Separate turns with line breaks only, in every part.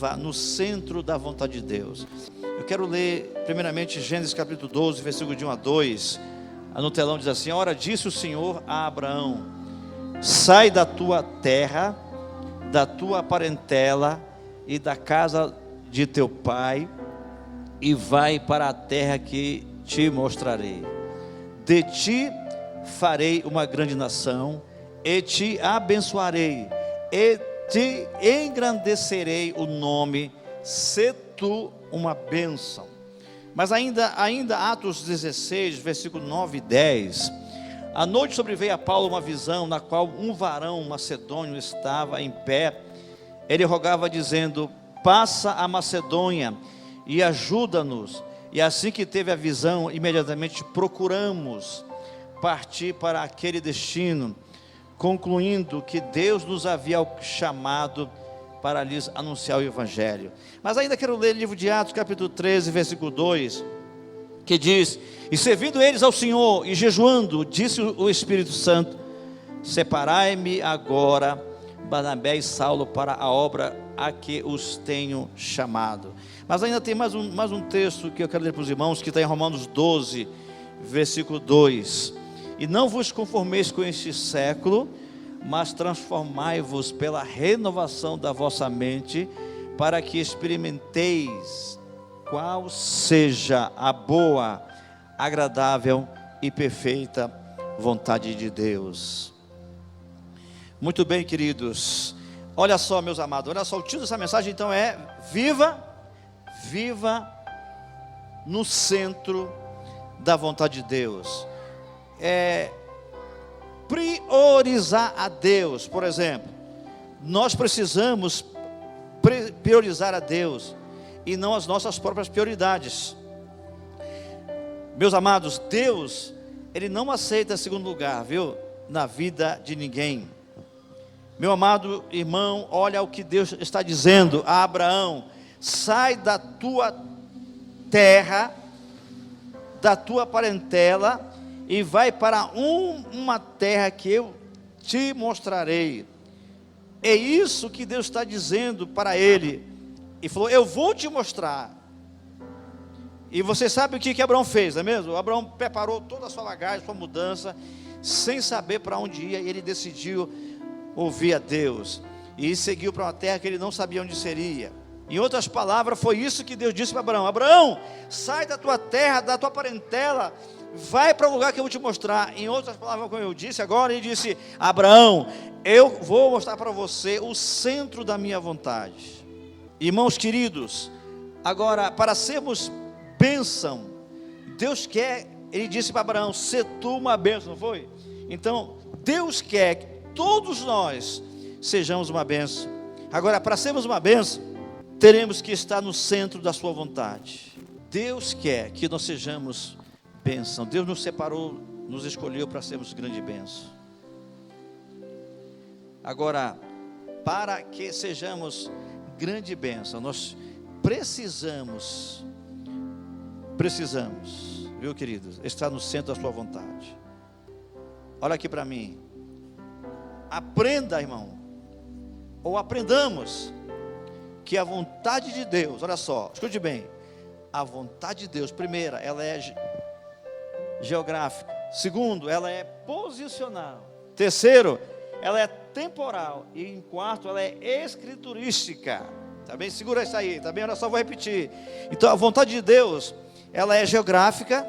viva no centro da vontade de Deus. Eu quero ler primeiramente Gênesis capítulo 12, versículo de 1 a 2. No telão diz assim: ora, disse o Senhor a Abraão: sai da tua terra, da tua parentela e da casa de teu pai, e vai para a terra que te mostrarei. De ti farei uma grande nação, e te abençoarei, e te engrandecerei o nome, se tu uma bênção. Mas ainda Atos 16, versículo 9 e 10. À noite sobreveio a Paulo uma visão, na qual um varão macedônio estava em pé. Ele rogava dizendo: passa a Macedônia e ajuda-nos. E assim que teve a visão, imediatamente procuramos partir para aquele destino, concluindo que Deus nos havia chamado para lhes anunciar o Evangelho. Mas ainda quero ler o livro de Atos, capítulo 13, versículo 2, que diz: e servindo eles ao Senhor e jejuando, disse o Espírito Santo: separai-me agora Barnabé e Saulo para a obra a que os tenho chamado. Mas ainda tem mais um texto que eu quero ler para os irmãos, que está em Romanos 12, versículo 2. E não vos conformeis com este século, mas transformai-vos pela renovação da vossa mente, para que experimenteis qual seja a boa, agradável e perfeita vontade de Deus. Muito bem, queridos. Olha só, meus amados, olha só, o título dessa mensagem então é: viva no centro da vontade de Deus. Priorizar a Deus. Por exemplo, nós precisamos priorizar a Deus e não as nossas próprias prioridades. Meus amados, Deus, Ele não aceita segundo lugar, viu, na vida de ninguém. Meu amado irmão, olha o que Deus está dizendo a Abraão: sai da tua terra, da tua parentela, e vai para uma terra que eu te mostrarei. É isso que Deus está dizendo para ele. E falou: eu vou te mostrar. E você sabe o que Abraão fez, não é mesmo? Abraão preparou toda a sua bagagem, sua mudança, sem saber para onde ia. E ele decidiu ouvir a Deus, e seguiu para uma terra que ele não sabia onde seria. Em outras palavras, foi isso que Deus disse para Abraão: Abraão, sai da tua terra, da tua parentela, vai para o lugar que eu vou te mostrar. Em outras palavras, como eu disse agora, ele disse: Abraão, eu vou mostrar para você o centro da minha vontade. Irmãos queridos, agora, para sermos bênção, Deus quer, ele disse para Abraão: se tu uma bênção, não foi? Então, Deus quer que todos nós sejamos uma bênção. Agora, para sermos uma bênção, teremos que estar no centro da sua vontade. Deus quer que nós sejamos bênção. Deus nos separou, nos escolheu para sermos grande bênção. Agora, para que sejamos grande bênção, nós precisamos, viu, queridos, estar no centro da sua vontade. Olha aqui para mim. Aprenda, irmão, ou aprendamos que a vontade de Deus, olha só, escute bem, a vontade de Deus, primeira, ela é geográfica. Segundo, ela é posicional. Terceiro, ela é temporal. E em quarto, ela é escriturística. Tá bem? Segura isso aí, tá bem? Olha só, vou repetir. Então, a vontade de Deus, ela é geográfica,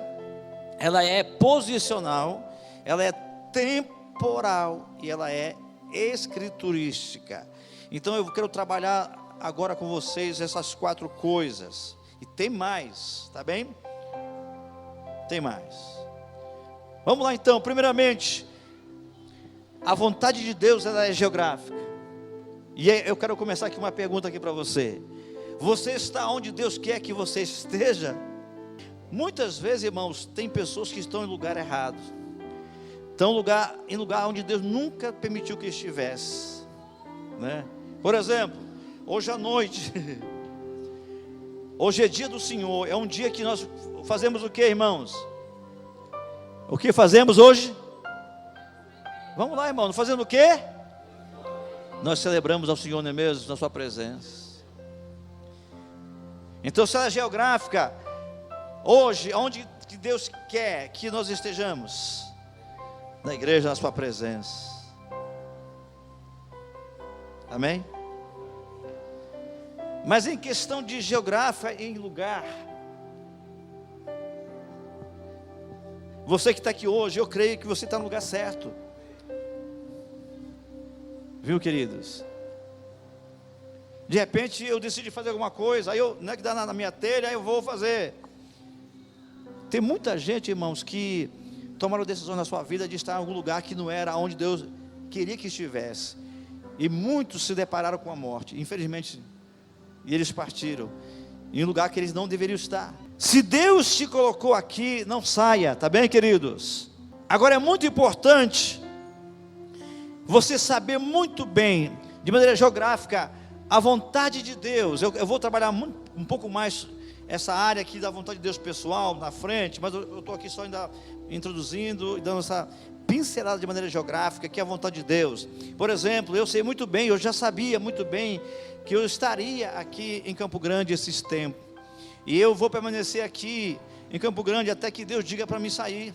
ela é posicional, ela é temporal e ela é escriturística. Então, eu quero trabalhar agora com vocês essas quatro coisas. E tem mais, tá bem? Tem mais. Vamos lá então. Primeiramente, a vontade de Deus, ela é geográfica. E eu quero começar aqui uma pergunta aqui para você. Você está onde Deus quer que você esteja? Muitas vezes, irmãos, tem pessoas que estão em lugar errado. Estão em lugar onde Deus nunca permitiu que estivesse, né? Por exemplo, hoje à noite, hoje é dia do Senhor, é um dia que nós fazemos o que, irmãos? O que fazemos hoje? Vamos lá, irmão, fazendo o quê? Nós celebramos ao Senhor, não é mesmo? Na sua presença. Então, se ela é geográfica, hoje, onde que Deus quer que nós estejamos? Na igreja, na sua presença. Amém? Mas em questão de geográfica, em lugar, você que está aqui hoje, eu creio que você está no lugar certo. Viu, queridos? De repente eu decidi fazer alguma coisa, aí eu, não é que dá na minha telha, aí eu vou fazer. Tem muita gente, irmãos, que tomaram decisões na sua vida de estar em algum lugar que não era onde Deus queria que estivesse. E muitos se depararam com a morte, infelizmente, e eles partiram em um lugar que eles não deveriam estar. Se Deus te colocou aqui, não saia, tá bem, queridos? Agora é muito importante você saber muito bem, de maneira geográfica, a vontade de Deus. Eu vou trabalhar um pouco mais essa área aqui da vontade de Deus pessoal na frente, mas eu estou aqui só ainda introduzindo e dando essa pincelada de maneira geográfica, que é a vontade de Deus. Por exemplo, eu sei muito bem, eu já sabia muito bem que eu estaria aqui em Campo Grande esses tempos, e eu vou permanecer aqui em Campo Grande até que Deus diga para mim sair.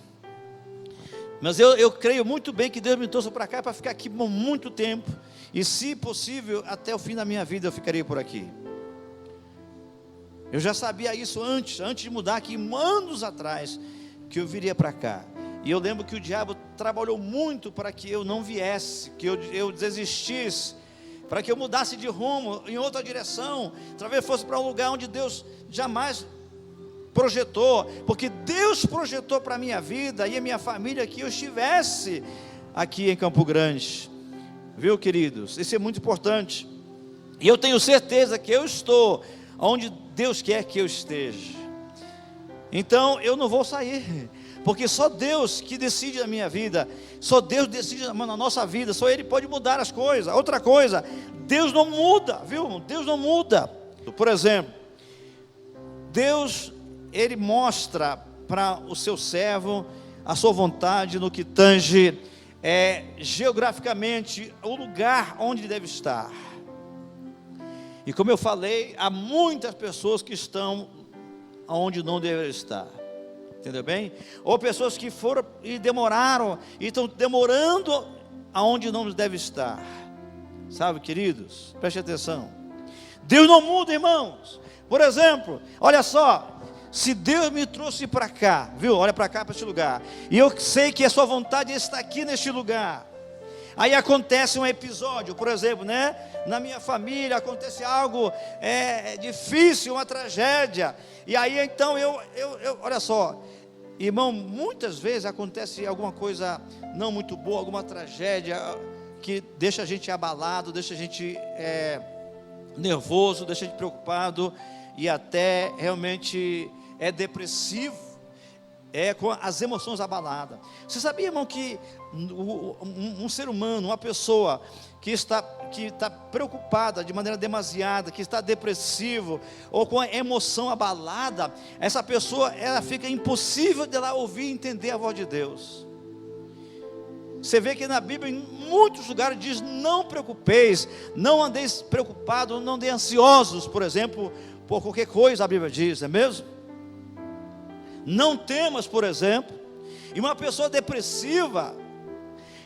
Mas eu creio muito bem que Deus me trouxe para cá para ficar aqui por muito tempo, e se possível, até o fim da minha vida eu ficaria por aqui. Eu já sabia isso antes de mudar aqui, anos atrás, que eu viria para cá. E eu lembro que o diabo trabalhou muito para que eu não viesse, que eu desistisse, para que eu mudasse de rumo, em outra direção, talvez fosse para um lugar onde Deus jamais projetou, porque Deus projetou para a minha vida e a minha família que eu estivesse aqui em Campo Grande. Viu, queridos? Isso é muito importante. E eu tenho certeza que eu estou onde Deus quer que eu esteja. Então eu não vou sair, porque só Deus que decide na minha vida, só Deus decide na nossa vida, só Ele pode mudar as coisas. Outra coisa, Deus não muda, viu? Deus não muda. Por exemplo, Deus, Ele mostra para o seu servo a sua vontade no que tange geograficamente o lugar onde ele deve estar. E como eu falei, há muitas pessoas que estão onde não devem estar, entendeu bem? Ou pessoas que foram e demoraram, e estão demorando aonde não devem estar. Sabe, queridos, preste atenção. Deus não muda, irmãos. Por exemplo, olha só, se Deus me trouxe para cá, viu? Olha para cá, para este lugar, e eu sei que a sua vontade está aqui neste lugar. Aí acontece um episódio, por exemplo, né? Na minha família acontece algo difícil, uma tragédia. E aí então olha só, irmão, muitas vezes acontece alguma coisa não muito boa, alguma tragédia que deixa a gente abalado, deixa a gente nervoso, deixa a gente preocupado e até realmente depressivo. Com as emoções abaladas. Você sabia, irmão, que um ser humano, uma pessoa que está preocupada de maneira demasiada, que está depressivo ou com a emoção abalada, essa pessoa, ela fica impossível dela ouvir e entender a voz de Deus. Você vê que na Bíblia, em muitos lugares diz: não preocupeis, não andeis preocupados, não andeis ansiosos, por exemplo, por qualquer coisa. A Bíblia diz, não é mesmo? Não temas, por exemplo. E uma pessoa depressiva,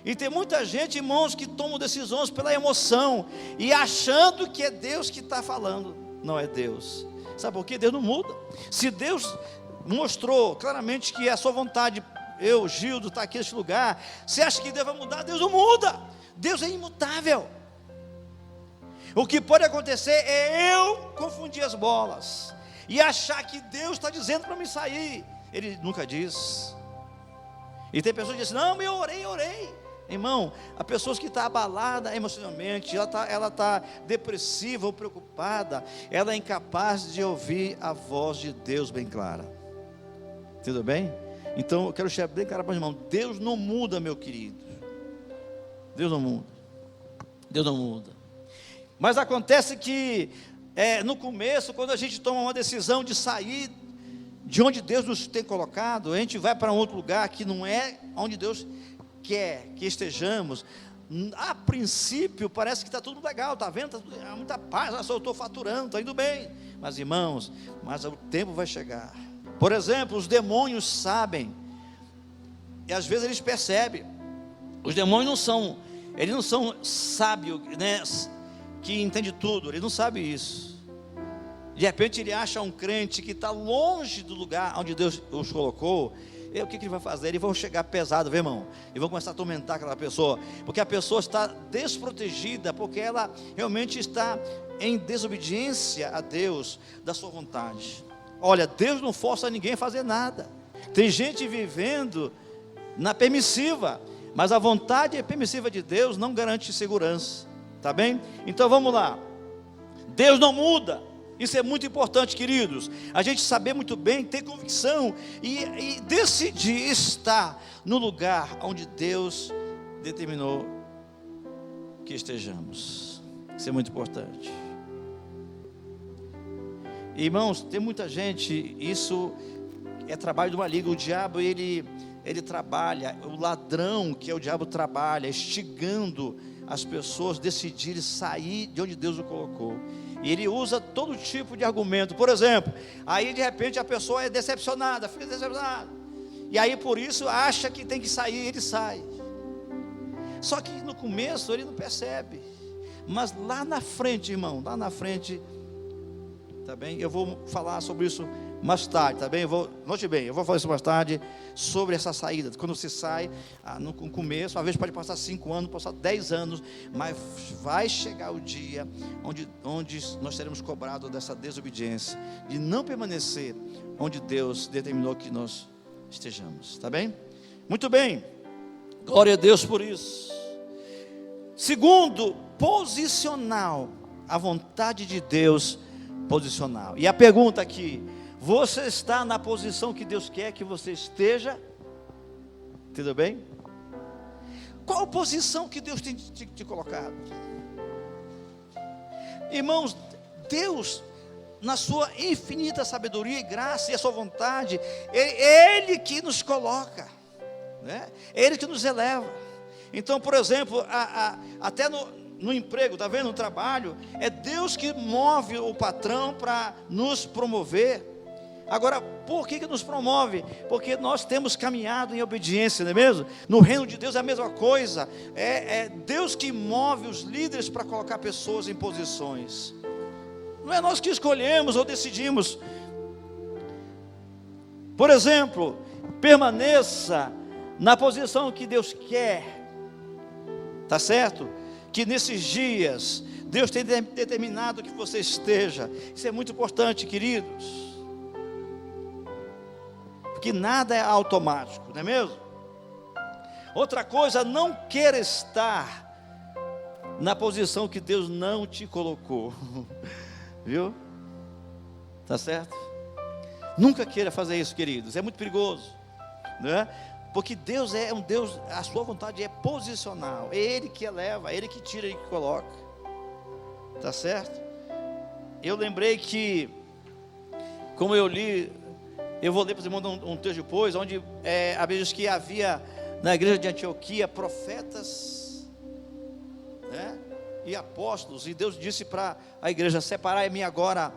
e tem muita gente, irmãos, que tomam decisões pela emoção, e achando que é Deus que está falando. Não é Deus. Sabe por quê? Deus não muda. Se Deus mostrou claramente que é a sua vontade, eu, Gildo, está aqui nesse lugar, você acha que Deus vai mudar? Deus não muda. Deus é imutável. O que pode acontecer é eu confundir as bolas e achar que Deus está dizendo para mim sair. Ele nunca diz. E tem pessoas que dizem: não, eu orei. Irmão, há pessoas que estão abaladas emocionalmente, ela está depressiva ou preocupada, ela é incapaz de ouvir a voz de Deus bem clara. Tudo bem? Então eu quero deixar bem claro para o irmão: Deus não muda, meu querido. Deus não muda. Deus não muda. Mas acontece que no começo, quando a gente toma uma decisão de sair de onde Deus nos tem colocado, a gente vai para um outro lugar que não é onde Deus quer que estejamos, A princípio parece que está tudo legal, está vendo? Há muita paz, eu estou faturando, está indo bem. Mas irmãos, mas o tempo vai chegar. Por exemplo, os demônios sabem, e às vezes eles percebem. Os demônios eles não são sábios, né, que entende tudo, eles não sabem isso. De repente ele acha um crente que está longe do lugar onde Deus os colocou. E o que ele vai fazer? Eles vão chegar pesado, viu, irmão? E vão começar a atormentar aquela pessoa, porque a pessoa está desprotegida, porque ela realmente está em desobediência a Deus, da sua vontade. Olha, Deus não força ninguém a fazer nada. Tem gente vivendo na permissiva, mas a vontade permissiva de Deus não garante segurança, tá bem? Então vamos lá. Deus não muda. Isso é muito importante, queridos. A gente saber muito bem, ter convicção e decidir estar no lugar onde Deus determinou que estejamos. Isso é muito importante. Irmãos, tem muita gente, isso é trabalho do maligno. O diabo, ele trabalha, o ladrão, que é o diabo, trabalha, instigando as pessoas a decidirem sair de onde Deus o colocou. E ele usa todo tipo de argumento. Por exemplo, aí de repente a pessoa é decepcionada, fica decepcionada. E aí por isso acha que tem que sair, ele sai. Só que no começo ele não percebe. Mas lá na frente, irmão, lá na frente, tá bem? Eu vou falar sobre isso mais tarde, tá bem? Note bem, eu vou falar isso mais tarde sobre essa saída. Quando você sai, no começo, às vezes pode passar 5 anos, passar 10 anos, mas vai chegar o dia onde nós seremos cobrados dessa desobediência, de não permanecer onde Deus determinou que nós estejamos, tá bem? Muito bem, glória a Deus por isso. Segundo, posicional, a vontade de Deus posicional. E a pergunta aqui: você está na posição que Deus quer que você esteja? Tudo bem? Qual posição que Deus tem te colocado? Irmãos, Deus, na sua infinita sabedoria e graça e a sua vontade, é Ele que nos coloca, né? É Ele que nos eleva. Então, por exemplo, até no emprego, está vendo? No trabalho, é Deus que move o patrão para nos promover. Agora, por que nos promove? Porque nós temos caminhado em obediência, não é mesmo? No reino de Deus é a mesma coisa. É Deus que move os líderes para colocar pessoas em posições. Não é nós que escolhemos ou decidimos. Por exemplo, permaneça na posição que Deus quer. Tá certo? Que nesses dias Deus tem determinado que você esteja. Isso é muito importante, queridos. Porque nada é automático, não é mesmo? Outra coisa, não queira estar na posição que Deus não te colocou. Viu? Tá certo? Nunca queira fazer isso, queridos. É muito perigoso, né? Porque Deus é um Deus, a sua vontade é posicional. É Ele que eleva, é Ele que tira, Ele que coloca. Tá certo? Eu lembrei que, como eu li, eu vou ler para os irmãos um texto depois, onde a Bíblia diz que havia na igreja de Antioquia profetas, né, e apóstolos, e Deus disse para a igreja: separai-me agora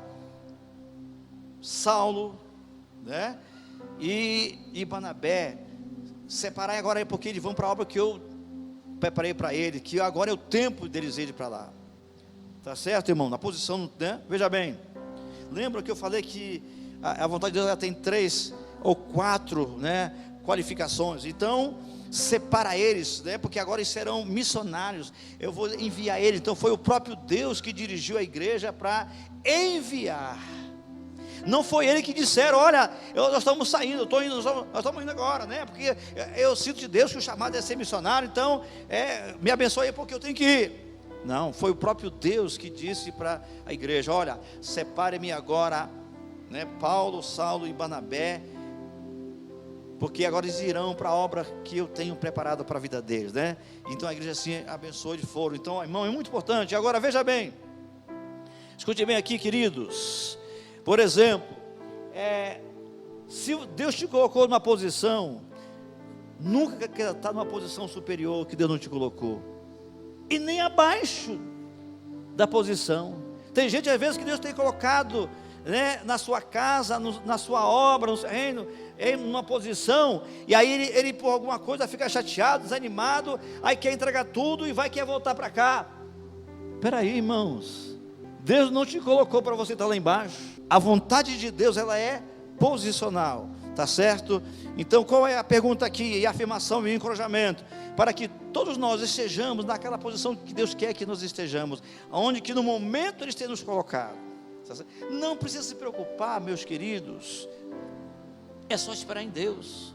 Saulo, né, e Barnabé, separai agora aí, porque eles vão para a obra que eu preparei para eles, que agora é o tempo deles irem para lá. Tá certo, irmão? Na posição, né? Veja bem, lembra que eu falei que a vontade de Deus, ela tem 3 ou 4, né, qualificações. Então, separa eles, né, porque agora eles serão missionários. Eu vou enviar eles. Então, foi o próprio Deus que dirigiu a igreja enviar. Não foi ele que disseram: olha, nós estamos saindo, nós estamos indo agora, né? Porque eu sinto de Deus que o chamado é ser missionário, então me abençoe porque eu tenho que ir. Não, foi o próprio Deus que disse para a igreja: olha, separe-me agora, né, Paulo, Saulo e Barnabé, porque agora eles irão para a obra que eu tenho preparada para a vida deles, né? Então a igreja assim abençoou de foro. Então, irmão, é muito importante. Agora veja bem, escute bem aqui, queridos. Por exemplo, se Deus te colocou numa posição, nunca quer estar numa posição superior que Deus não te colocou. e nem abaixo da posição. Tem gente às vezes que Deus tem colocado, né, na sua casa, na sua obra, no seu reino, em uma posição, e aí ele por alguma coisa fica chateado, desanimado, aí quer entregar tudo e quer voltar para cá. Espera aí, irmãos, Deus não te colocou para você estar lá embaixo. A vontade de Deus, ela é posicional, tá certo? Então qual é a pergunta aqui, e a afirmação e o encorajamento? Para que todos nós estejamos naquela posição que Deus quer que nós estejamos, onde que no momento Ele tem nos colocado. Não precisa se preocupar, meus queridos, é só esperar em Deus.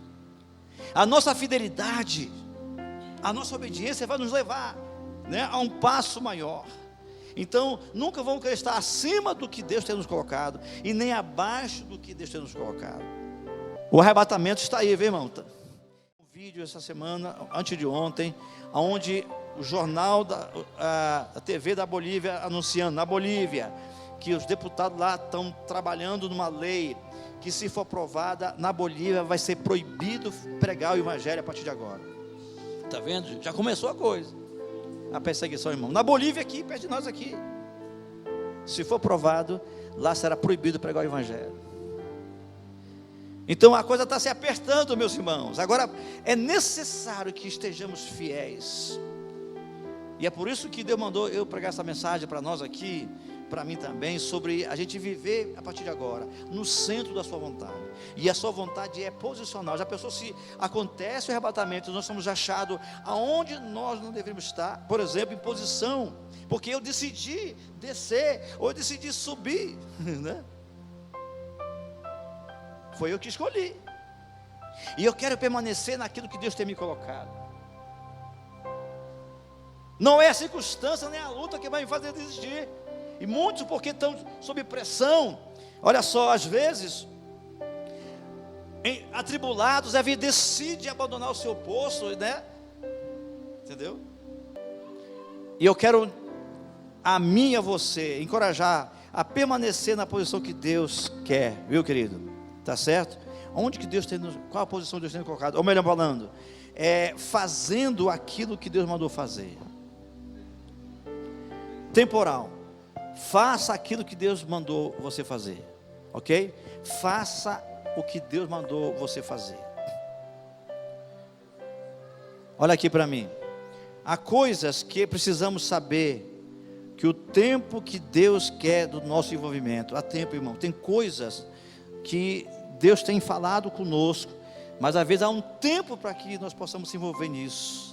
A nossa fidelidade, a nossa obediência vai nos levar, né, a um passo maior. Então, nunca vamos querer estar acima do que Deus tem nos colocado, e nem abaixo do que Deus tem nos colocado. O arrebatamento está aí, viu, irmão? Um vídeo essa semana, antes de ontem, onde o jornal a TV da Bolívia anunciando, na Bolívia, que os deputados lá estão trabalhando numa lei que, se for aprovada, na Bolívia vai ser proibido pregar o evangelho a partir de agora. Está vendo? Já começou a coisa, a perseguição, irmão. Na Bolívia aqui, perto de nós aqui, se for aprovado, lá será proibido pregar o evangelho. Então a coisa está se apertando, meus irmãos. Agora é necessário que estejamos fiéis, e é por isso que Deus mandou eu pregar essa mensagem para nós aqui, para mim também, sobre a gente viver a partir de agora no centro da sua vontade. E a sua vontade é posicional. Já pensou se acontece o arrebatamento, nós somos achados aonde nós não deveríamos estar, por exemplo, em posição, porque eu decidi descer, ou eu decidi subir, né? Foi eu que escolhi, e eu quero permanecer naquilo que Deus tem me colocado. Não é a circunstância nem a luta que vai me fazer desistir. E muitos, porque estão sob pressão, olha só, às vezes, atribulados, a vida decide abandonar o seu posto, né? Entendeu? E eu quero, a mim e a você, encorajar a permanecer na posição que Deus quer, viu, querido? Tá certo? Onde que Deus tem, qual a posição que Deus tem colocado? Ou melhor falando, fazendo aquilo que Deus mandou fazer. Temporal. Faça aquilo que Deus mandou você fazer, ok? Faça o que Deus mandou você fazer. Olha aqui para mim. Há coisas que precisamos saber, que o tempo que Deus quer do nosso envolvimento, há tempo, irmão, tem coisas que Deus tem falado conosco, mas às vezes há um tempo para que nós possamos se envolver nisso.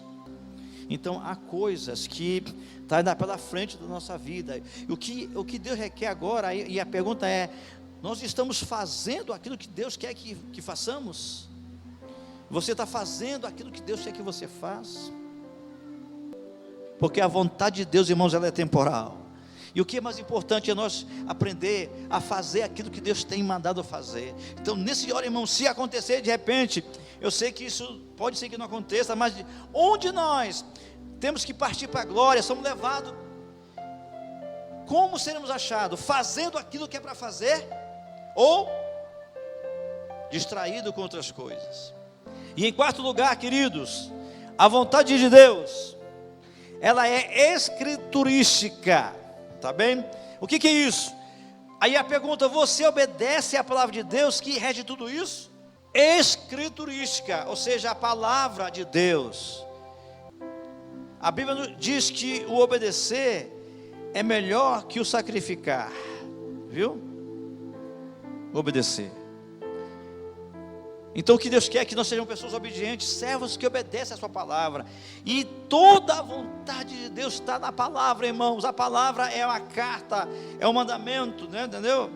Então há coisas que está ainda pela frente da nossa vida. O que Deus requer agora, e a pergunta é: nós estamos fazendo aquilo que Deus quer que façamos? Você está fazendo aquilo que Deus quer que você faça? Porque a vontade de Deus, irmãos, ela é temporal. E o que é mais importante é nós aprender a fazer aquilo que Deus tem mandado fazer. Então, nesse hora, irmão, se acontecer de repente, eu sei que isso pode ser que não aconteça, mas onde nós temos que partir para a glória, somos levados, como seremos achados? Fazendo aquilo que é para fazer, ou distraído com outras coisas. E em quarto lugar, queridos, a vontade de Deus, ela é escriturística, tá bem? O que é isso? Aí a pergunta: você obedece à palavra de Deus que rege tudo isso? Escriturística, ou seja, a palavra de Deus. A Bíblia diz que o obedecer é melhor que o sacrificar, viu? Obedecer. Então o que Deus quer é que nós sejamos pessoas obedientes, servos que obedecem a sua palavra. E toda a vontade de Deus está na palavra, irmãos. A palavra é uma carta, é um mandamento, né? Entendeu?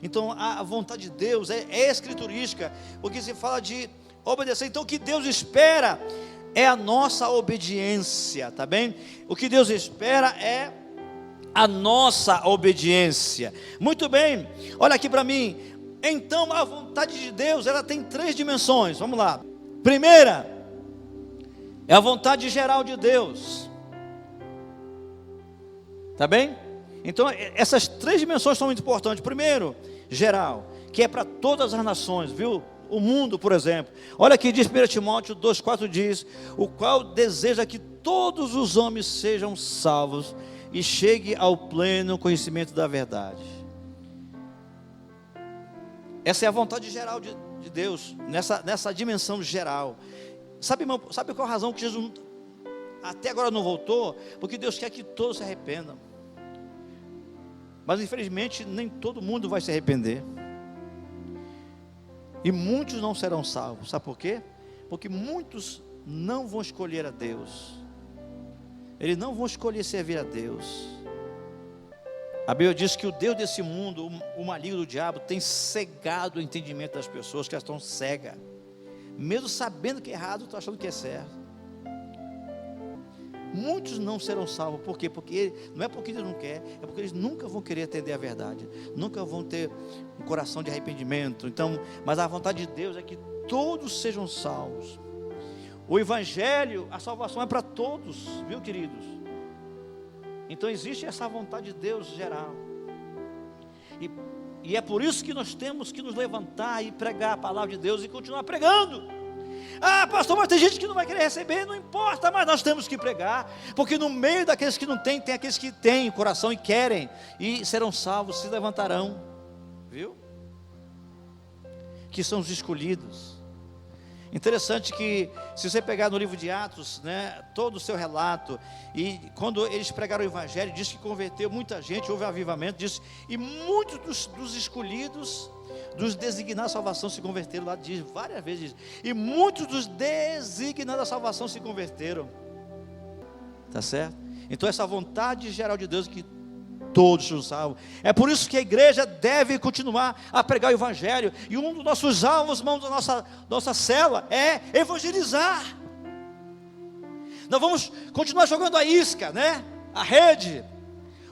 Então a vontade de Deus é escriturística, porque se fala de obedecer. Então o que Deus espera é a nossa obediência, tá bem? O que Deus espera é a nossa obediência. Muito bem, olha aqui para mim. Então a vontade de Deus, ela tem 3 dimensões, vamos lá. Primeira, é a vontade geral de Deus, tá bem? Então essas 3 dimensões são muito importantes. Primeiro, geral, que é para todas as nações, viu? o mundo, por exemplo. Olha aqui, diz 1 Timóteo 2,4 diz: o qual deseja que todos os homens sejam salvos e chegue ao pleno conhecimento da verdade. Essa é a vontade geral de Deus, nessa dimensão geral. Sabe, irmão, sabe qual a razão que Jesus até agora não voltou? Porque Deus quer que todos se arrependam. Mas infelizmente nem todo mundo vai se arrepender. E muitos não serão salvos. Sabe por quê? Porque muitos não vão escolher a Deus. Eles não vão escolher servir a Deus. A Bíblia diz que o Deus desse mundo, o maligno do diabo, tem cegado o entendimento das pessoas, que elas estão cegas. Mesmo sabendo que é errado, estão achando que é certo. Muitos não serão salvos. Por quê? Porque não é porque eles não querem, é porque eles nunca vão querer atender a verdade. Nunca vão ter um coração de arrependimento. Então, mas a vontade de Deus é que todos sejam salvos. O Evangelho, a salvação é para todos, viu, queridos? Então existe essa vontade de Deus geral. E é por isso que nós temos que nos levantar e pregar a palavra de Deus e continuar pregando. Ah, pastor, mas tem gente que não vai querer receber, não importa, mas nós temos que pregar, porque no meio daqueles que não têm, tem aqueles que têm coração e querem, e serão salvos, se levantarão, viu? Que são os escolhidos. Interessante que, se você pegar no livro de Atos, né, todo o seu relato, e quando eles pregaram o Evangelho, diz que converteu muita gente, houve um avivamento, diz, e muitos dos escolhidos, dos designados à salvação se converteram, lá diz várias vezes, e muitos dos designados à salvação se converteram, tá certo? Então essa vontade geral de Deus é que todos são salvos. É por isso que a igreja deve continuar a pregar o Evangelho, e um dos nossos alvos, irmãos, da nossa célula, é evangelizar. Nós vamos continuar jogando a isca, né? A rede,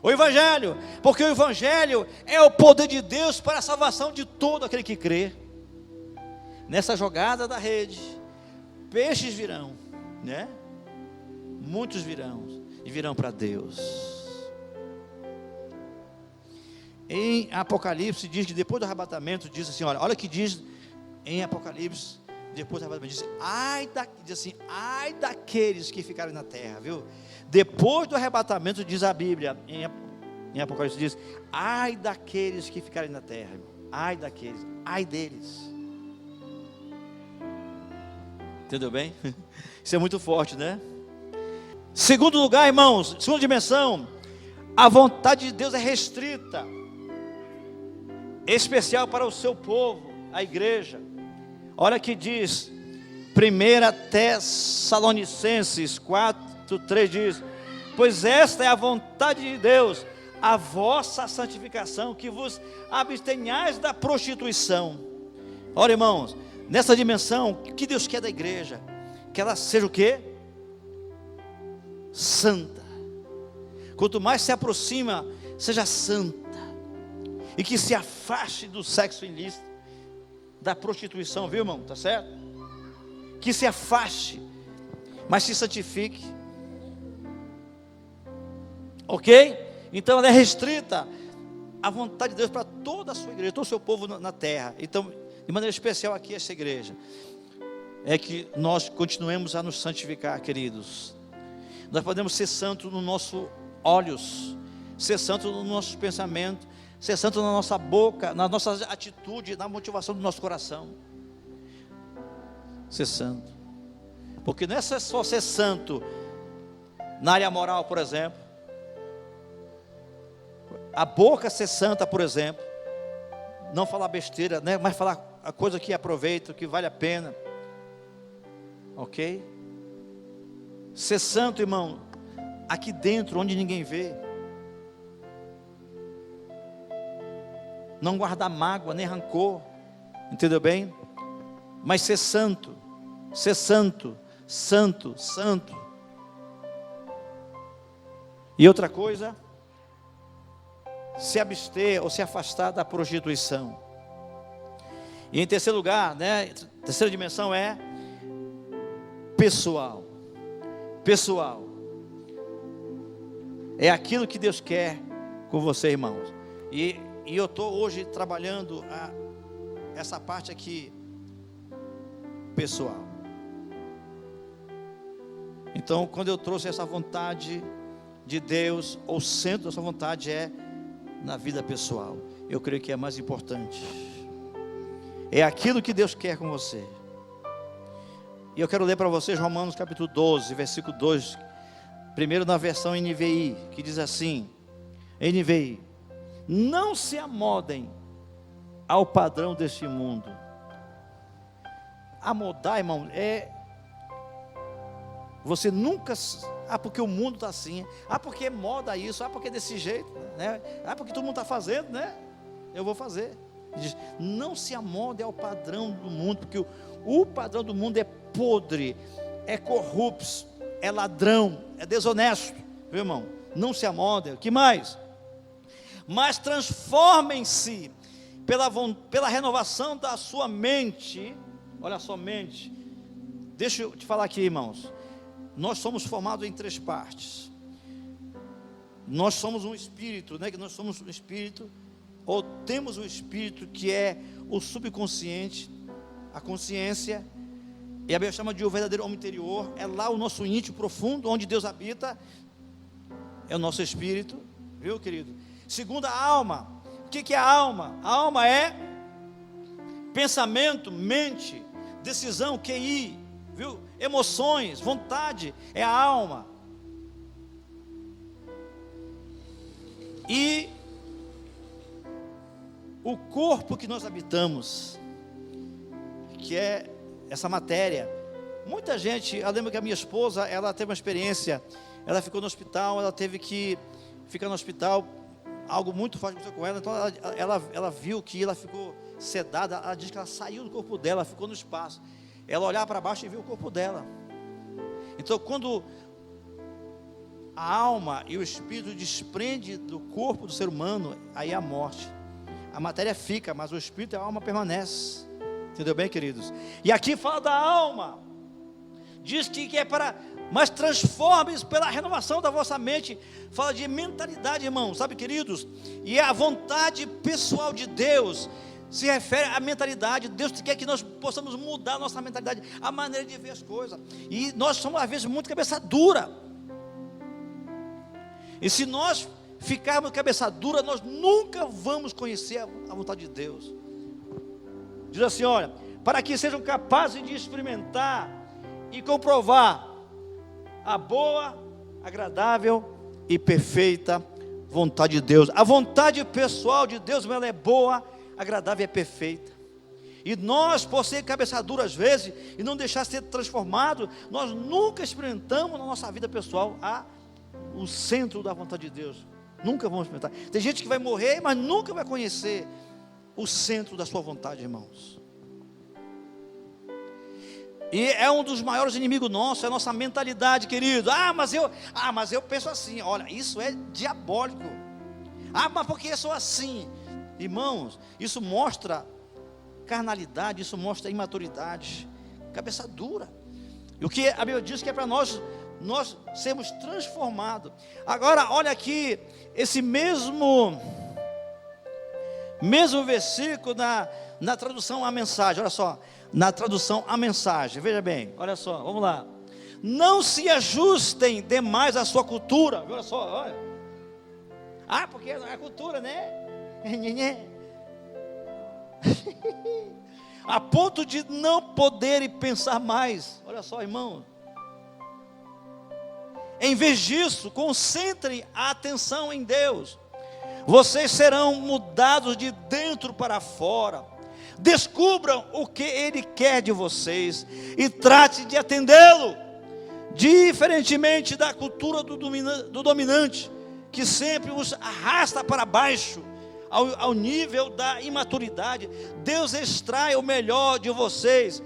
o Evangelho, porque o Evangelho é o poder de Deus para a salvação de todo aquele que crê. Nessa jogada da rede, peixes virão, né? Muitos virão, e virão para Deus. Em Apocalipse diz que depois do arrebatamento, diz assim, olha o que diz em Apocalipse, depois do arrebatamento, diz assim, ai daqueles que ficarem na terra, viu? Depois do arrebatamento, diz a Bíblia, em Apocalipse diz, ai daqueles que ficarem na terra, ai daqueles, ai deles. Entendeu bem? Isso é muito forte, né? Segundo lugar, irmãos, segunda dimensão, a vontade de Deus é restrita, especial para o seu povo, a igreja. Olha que diz 1 Tessalonicenses 4:3 diz: pois esta é a vontade de Deus, a vossa santificação, que vos abstenhais da prostituição. Olha, irmãos, nessa dimensão, o que Deus quer da igreja? Que ela seja o quê? Santa. Quanto mais se aproxima, seja santa, e que se afaste do sexo ilícito, da prostituição, viu, irmão? Tá certo? Que se afaste, mas se santifique. Ok? Então ela é restrita à vontade de Deus para toda a sua igreja, todo o seu povo na terra. Então, de maneira especial aqui essa igreja, é que nós continuemos a nos santificar, queridos. Nós podemos ser santos nos nossos olhos, ser santos no nosso pensamento, ser santo na nossa boca, na nossa atitude, na motivação do nosso coração. Ser santo. Porque não é só ser santo na área moral, por exemplo. A boca ser santa, por exemplo. Não falar besteira, né? Mas falar a coisa que aproveita, que vale a pena. Ok? Ser santo, irmão, aqui dentro, onde ninguém vê. Não guardar mágoa, nem rancor, entendeu bem? Mas ser santo, santo. E outra coisa, se abster ou se afastar da prostituição. E em terceiro lugar, né, terceira dimensão é pessoal. Pessoal. É aquilo que Deus quer com você, irmãos. E eu estou hoje trabalhando essa parte aqui pessoal. Então, quando eu trouxe essa vontade de Deus, o centro dessa vontade é na vida pessoal. Eu creio que é mais importante. É aquilo que Deus quer com você. E eu quero ler para vocês Romanos capítulo 12, versículo 2. Primeiro na versão NVI, que diz assim: NVI, não se amodem ao padrão deste mundo. Amodar, irmão, é você nunca, porque o mundo está assim, porque moda isso, porque é desse jeito, né? Porque todo mundo está fazendo, né? Eu vou fazer. Diz, não se amode ao padrão do mundo, porque o padrão do mundo é podre, é corrupto, é ladrão, é desonesto, viu, irmão? Não se amode. O que mais? Mas transformem-se pela renovação da sua mente. Olha só, mente. Deixa eu te falar aqui, irmãos. Nós somos formados em 3 partes. Nós somos um espírito, né? Que nós somos um espírito, ou temos um espírito que é o subconsciente, a consciência, e a Bíblia chama de o verdadeiro homem interior. É lá o nosso íntimo profundo, onde Deus habita, é o nosso espírito, viu, querido? Segundo, a alma. O que é a alma? A alma é pensamento, mente, decisão, QI, viu? Emoções, vontade, é a alma. E o corpo que nós habitamos, que é essa matéria. Muita gente, eu lembro que a minha esposa, ela teve uma experiência, ela ficou no hospital, ela teve que ficar no hospital, algo muito forte aconteceu com ela, então ela viu que ela ficou sedada, ela diz que ela saiu do corpo dela, ficou no espaço, ela olhava para baixo e viu o corpo dela. Então, quando a alma e o espírito desprende do corpo do ser humano, aí é a morte. A matéria fica, mas o espírito e a alma permanecem. Entendeu bem, queridos? E aqui fala da alma. Diz que é para, mas transforme-se pela renovação da vossa mente. Fala de mentalidade, irmão, sabe, queridos? E a vontade pessoal de Deus se refere à mentalidade. Deus quer que nós possamos mudar a nossa mentalidade, a maneira de ver as coisas. E nós somos às vezes muito cabeça dura. E se nós ficarmos cabeça dura, nós nunca vamos conhecer a vontade de Deus. Diz assim, olha, para que sejam capazes de experimentar e comprovar a boa, agradável e perfeita vontade de Deus. A vontade pessoal de Deus, ela é boa, agradável e perfeita. E nós, por ser cabeça dura às vezes, e não deixar ser transformado, nós nunca experimentamos na nossa vida pessoal o centro da vontade de Deus. Nunca vamos experimentar. Tem gente que vai morrer, mas nunca vai conhecer o centro da sua vontade, irmãos. E é um dos maiores inimigos nossos, é a nossa mentalidade, querido. Mas eu penso assim. Olha, isso é diabólico. Mas porque eu sou assim? Irmãos, isso mostra carnalidade, isso mostra imaturidade, cabeça dura. E o que a Bíblia diz que é para nós sermos transformados. Agora, olha aqui, esse mesmo versículo na tradução A Mensagem, olha só, na tradução A Mensagem, veja bem, olha só, vamos lá. Não se ajustem demais à sua cultura, olha só, olha. Porque é a cultura, né? A ponto de não poderem pensar mais, olha só, irmão. Em vez disso, concentrem a atenção em Deus. Vocês serão mudados de dentro para fora. Descubram o que Ele quer de vocês e trate de atendê-lo. Diferentemente da cultura do dominante, que sempre os arrasta para baixo, ao nível da imaturidade. Deus extrai o melhor de vocês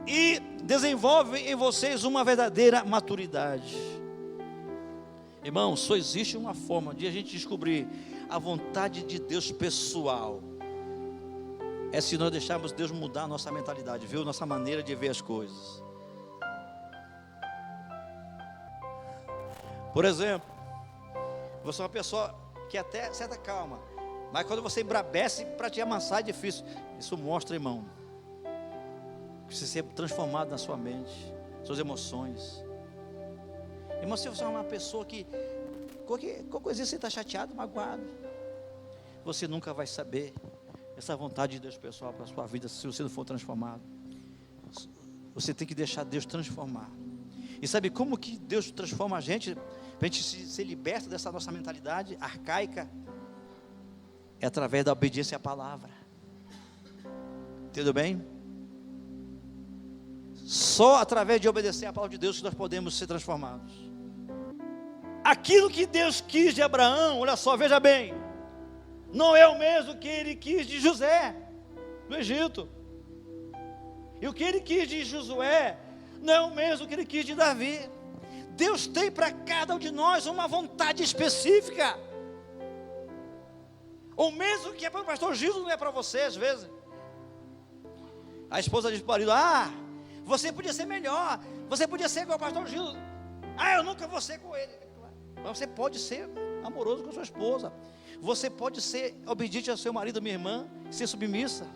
e desenvolve em vocês uma verdadeira maturidade. Irmão, só existe uma forma de a gente descobrir a vontade de Deus pessoal. É se nós deixarmos Deus mudar a nossa mentalidade, viu? Nossa maneira de ver as coisas. Por exemplo, você é uma pessoa que até certa calma, mas quando você embrabece, para te amansar é difícil. Isso mostra, irmão, Precisa ser transformado na sua mente, suas emoções. Irmão, se você é uma pessoa que qualquer coisinha você está chateado, magoado, você nunca vai saber essa vontade de Deus pessoal para a sua vida se você não for transformado. Você tem que deixar Deus transformar. E sabe como que Deus transforma a gente? Para a gente ser liberto dessa nossa mentalidade arcaica? É através da obediência à palavra. Entendeu bem? Só através de obedecer à palavra de Deus que nós podemos ser transformados. Aquilo que Deus quis de Abraão, olha só, veja bem, não é o mesmo que ele quis de José, do Egito. E o que ele quis de Josué, não é o mesmo que ele quis de Davi. Deus tem para cada um de nós uma vontade específica. O mesmo que é para o pastor Gilson, não é para você às vezes. A esposa diz para o marido: você podia ser melhor, você podia ser igual ao pastor Gilson. Eu nunca vou ser com ele. Mas você pode ser amoroso com a sua esposa. Você pode ser obediente ao seu marido, minha irmã, ser submissa.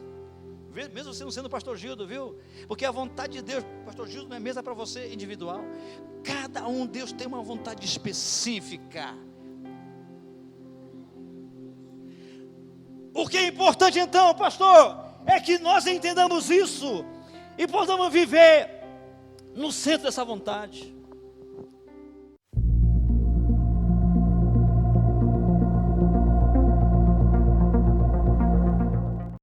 Mesmo você não sendo pastor Gildo, viu? Porque a vontade de Deus, pastor Gildo, não é mesmo para você individual. Cada um, Deus tem uma vontade específica. O que é importante então, pastor, é que nós entendamos isso e possamos viver no centro dessa vontade.